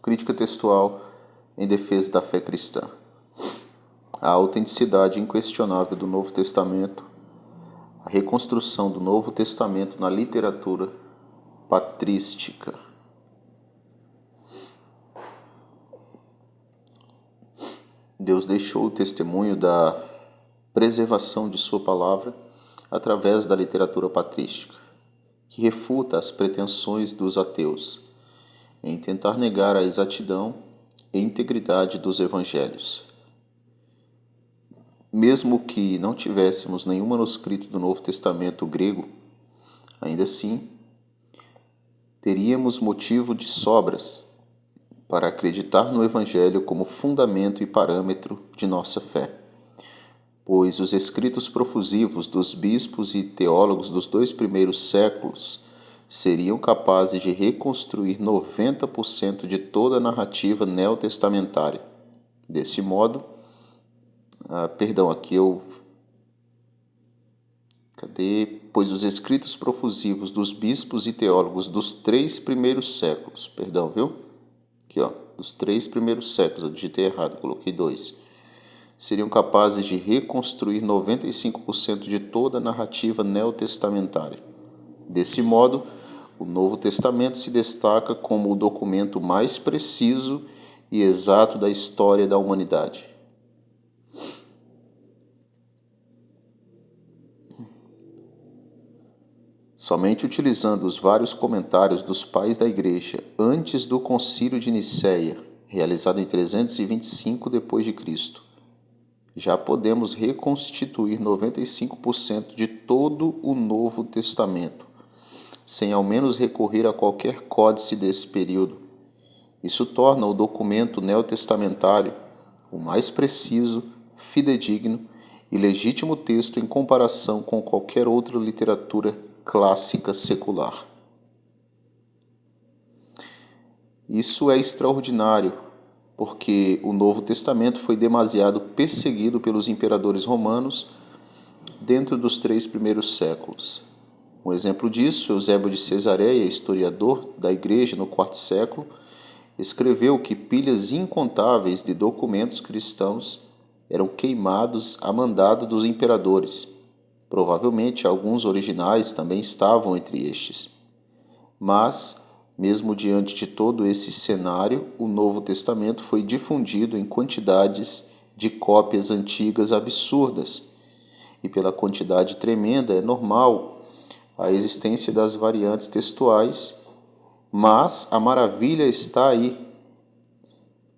Crítica textual em defesa da fé cristã. A autenticidade inquestionável do Novo Testamento, a reconstrução do Novo Testamento na literatura patrística. Deus deixou o testemunho da preservação de sua palavra através da literatura patrística, que refuta as pretensões dos ateus em tentar negar a exatidão e integridade dos evangelhos. Mesmo que não tivéssemos nenhum manuscrito do Novo Testamento grego, ainda assim, teríamos motivo de sobras para acreditar no Evangelho como fundamento e parâmetro de nossa fé, pois os escritos profusivos dos bispos e teólogos dos 2 primeiros séculos seriam capazes de reconstruir 90% de toda a narrativa neotestamentária. Desse modo, pois os escritos profusivos dos bispos e teólogos dos 3 primeiros séculos, dos 3 primeiros séculos, eu digitei errado, coloquei 2, seriam capazes de reconstruir 95% de toda a narrativa neotestamentária. Desse modo, o Novo Testamento se destaca como o documento mais preciso e exato da história da humanidade. Somente utilizando os vários comentários dos pais da Igreja antes do Concílio de Nicéia, realizado em 325 d.C., já podemos reconstituir 95% de todo o Novo Testamento, sem ao menos recorrer a qualquer códice desse período. Isso torna o documento neotestamentário o mais preciso, fidedigno e legítimo texto em comparação com qualquer outra literatura clássica secular. Isso é extraordinário, porque o Novo Testamento foi demasiado perseguido pelos imperadores romanos dentro dos 3 primeiros séculos. Um exemplo disso, Eusébio de Cesareia, historiador da Igreja no IV século, escreveu que pilhas incontáveis de documentos cristãos eram queimados a mandado dos imperadores. Provavelmente alguns originais também estavam entre estes. Mas, mesmo diante de todo esse cenário, o Novo Testamento foi difundido em quantidades de cópias antigas absurdas. E pela quantidade tremenda é normal a existência das variantes textuais, mas a maravilha está aí.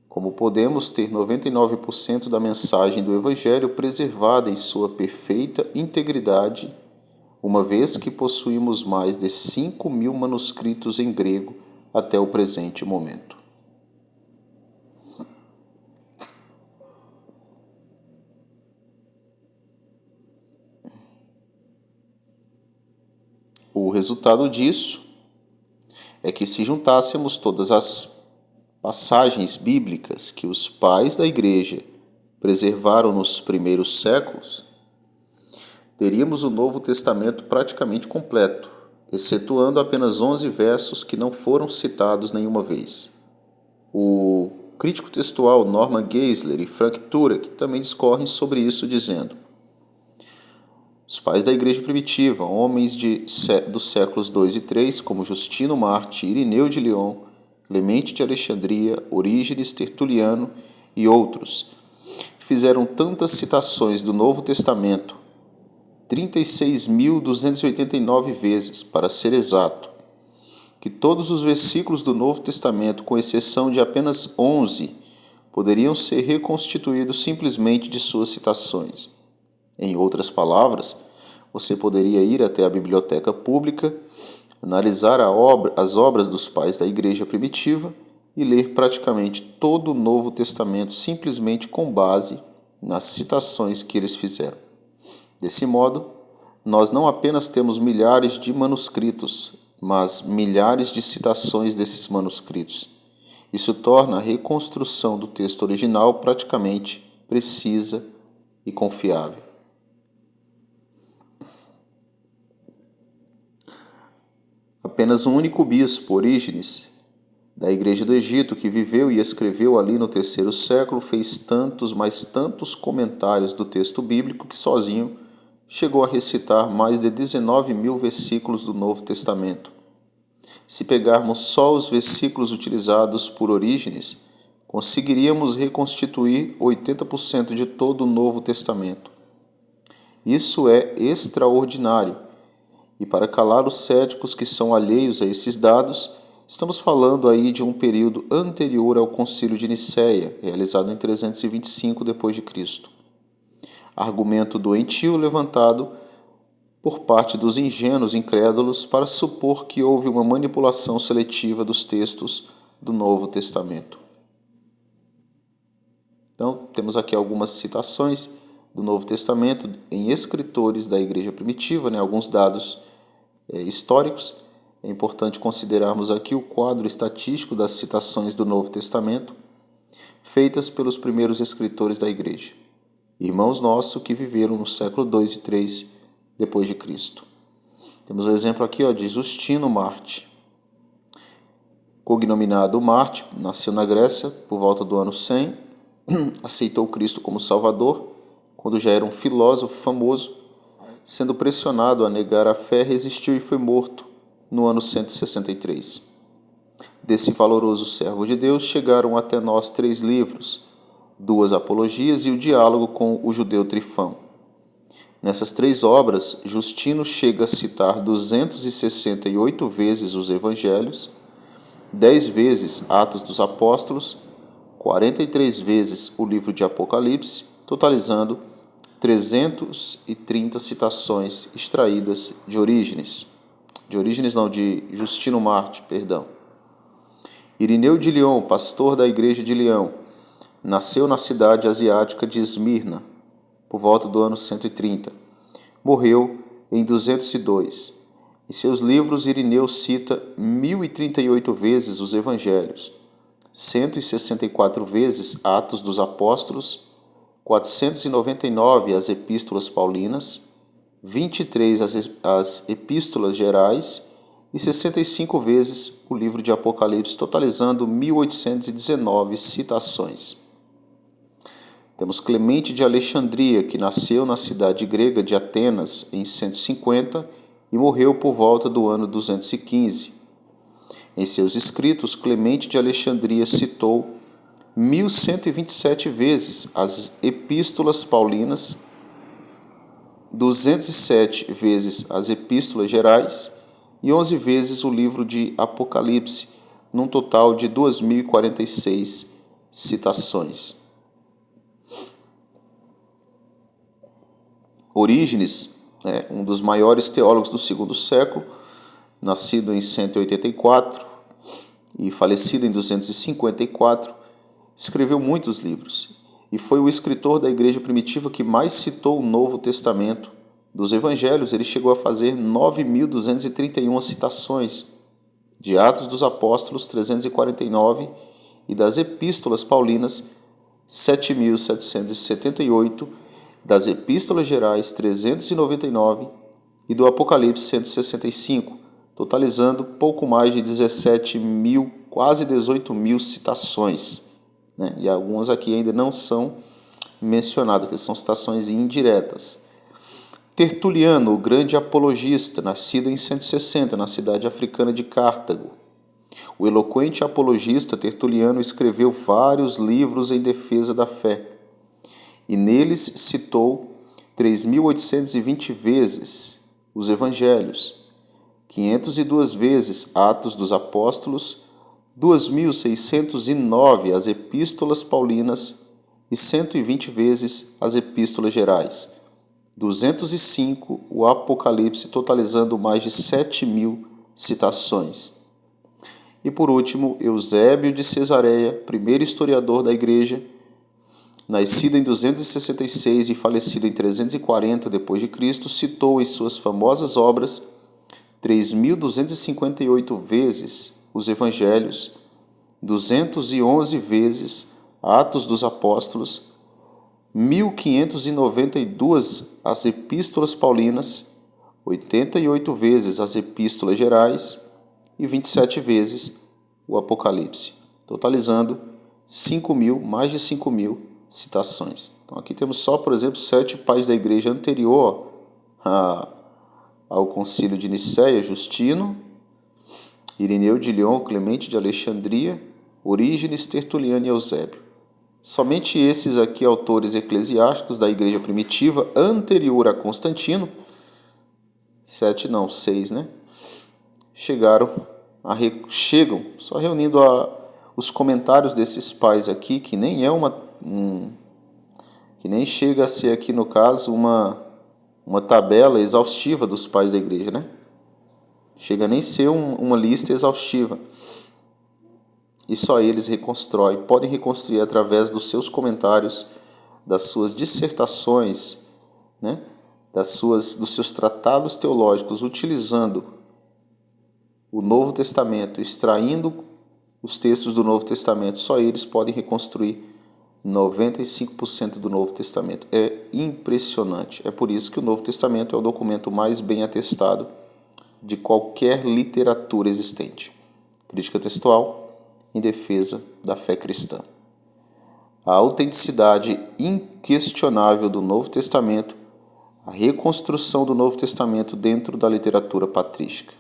Como podemos ter 99% da mensagem do Evangelho preservada em sua perfeita integridade, uma vez que possuímos mais de 5.000 manuscritos em grego até o presente momento. O resultado disso é que, se juntássemos todas as passagens bíblicas que os pais da Igreja preservaram nos primeiros séculos, teríamos o Novo Testamento praticamente completo, excetuando apenas 11 versos que não foram citados nenhuma vez. O crítico textual Norman Geisler e Frank Turek também discorrem sobre isso, dizendo: os pais da Igreja primitiva, homens dos séculos II e III, como Justino Marte, Irineu de Lyon, Clemente de Alexandria, Orígenes, Tertuliano e outros, fizeram tantas citações do Novo Testamento, 36.289 vezes, para ser exato, que todos os versículos do Novo Testamento, com exceção de apenas 11, poderiam ser reconstituídos simplesmente de suas citações. Em outras palavras, você poderia ir até a biblioteca pública, analisar as obras dos pais da Igreja primitiva e ler praticamente todo o Novo Testamento simplesmente com base nas citações que eles fizeram. Desse modo, nós não apenas temos milhares de manuscritos, mas milhares de citações desses manuscritos. Isso torna a reconstrução do texto original praticamente precisa e confiável. Apenas um único bispo, Orígenes, da Igreja do Egito, que viveu e escreveu ali no 3º século, fez tantos, mas tantos comentários do texto bíblico que sozinho chegou a recitar mais de 19.000 versículos do Novo Testamento. Se pegarmos só os versículos utilizados por Orígenes, conseguiríamos reconstituir 80% de todo o Novo Testamento. Isso é extraordinário. E para calar os céticos que são alheios a esses dados, estamos falando aí de um período anterior ao Concílio de Nicéia, realizado em 325 d.C. Argumento doentio levantado por parte dos ingênuos incrédulos para supor que houve uma manipulação seletiva dos textos do Novo Testamento. Então, temos aqui algumas citações do Novo Testamento em escritores da Igreja Primitiva, alguns dados históricos. É importante considerarmos aqui o quadro estatístico das citações do Novo Testamento feitas pelos primeiros escritores da Igreja, irmãos nossos que viveram no século II e III depois de Cristo. Temos o exemplo aqui de Justino Marte. Cognominado Marte, nasceu na Grécia por volta do ano 100, aceitou Cristo como Salvador quando já era um filósofo famoso. Sendo pressionado a negar a fé, resistiu e foi morto no ano 163. Desse valoroso servo de Deus chegaram até nós 3 livros, 2 apologias e o diálogo com o judeu Trifão. Nessas 3 obras, Justino chega a citar 268 vezes os Evangelhos, 10 vezes Atos dos Apóstolos, 43 vezes o livro de Apocalipse, totalizando 330 citações extraídas de Justino Marte, Irineu de Lyon, pastor da igreja de Leão, nasceu na cidade asiática de Esmirna, por volta do ano 130. Morreu em 202. Em seus livros, Irineu cita 1038 vezes os Evangelhos, 164 vezes Atos dos Apóstolos, 499 as Epístolas Paulinas, 23 as Epístolas Gerais e 65 vezes o livro de Apocalipse, totalizando 1819 citações. Temos Clemente de Alexandria, que nasceu na cidade grega de Atenas em 150 e morreu por volta do ano 215. Em seus escritos, Clemente de Alexandria citou 1127 vezes as Epístolas Paulinas, 207 vezes as Epístolas Gerais e 11 vezes o livro de Apocalipse, num total de 2046 citações. Orígenes, um dos maiores teólogos do 2º século, nascido em 184 e falecido em 254, escreveu muitos livros e foi o escritor da igreja primitiva que mais citou o Novo Testamento. Dos Evangelhos, ele chegou a fazer 9.231 citações, de Atos dos Apóstolos, 349, e das Epístolas Paulinas, 7.778, das Epístolas Gerais, 399, e do Apocalipse, 165, totalizando pouco mais de 17.000, quase 18.000 citações. E algumas aqui ainda não são mencionadas, que são citações indiretas. Tertuliano, o grande apologista, nascido em 160, na cidade africana de Cartago. O eloquente apologista Tertuliano escreveu vários livros em defesa da fé, e neles citou 3.820 vezes os Evangelhos, 502 vezes Atos dos Apóstolos, 2.609 as Epístolas Paulinas e 120 vezes as Epístolas Gerais, 205 o Apocalipse, totalizando mais de 7.000 citações. E por último, Eusébio de Cesareia, primeiro historiador da Igreja, nascido em 266 e falecido em 340 d.C., citou em suas famosas obras 3.258 vezes os Evangelhos, 211 vezes Atos dos Apóstolos, 1.592 as Epístolas Paulinas, 88 vezes as Epístolas Gerais e 27 vezes o Apocalipse, totalizando 5.000, mais de 5.000 citações. Então aqui temos só, por exemplo, 7 pais da igreja anterior ao concílio de Nicéia: Justino, Irineu de Lyon, Clemente de Alexandria, Orígenes, Tertuliano e Eusébio. Somente esses aqui autores eclesiásticos da igreja primitiva anterior a Constantino, 7 não, 6, né? Chegam, só reunindo os comentários desses pais aqui, que nem é que nem chega a ser aqui no caso uma tabela exaustiva dos pais da igreja, né? Chega a nem ser uma lista exaustiva. E só eles podem reconstruir através dos seus comentários, das suas dissertações, né? Dos seus tratados teológicos, utilizando o Novo Testamento, extraindo os textos do Novo Testamento. Só eles podem reconstruir 95% do Novo Testamento. É impressionante. É por isso que o Novo Testamento é o documento mais bem atestado de qualquer literatura existente. Crítica textual em defesa da fé cristã. A autenticidade inquestionável do Novo Testamento, a reconstrução do Novo Testamento dentro da literatura patrística.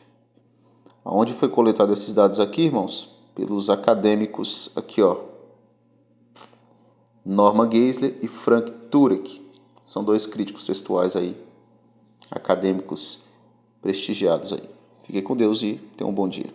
Aonde foi coletado esses dados aqui, irmãos? Pelos acadêmicos aqui, ó. Norman Geisler e Frank Turek. São 2 críticos textuais aí, acadêmicos prestigiados aí. Fiquem com Deus e tenham um bom dia.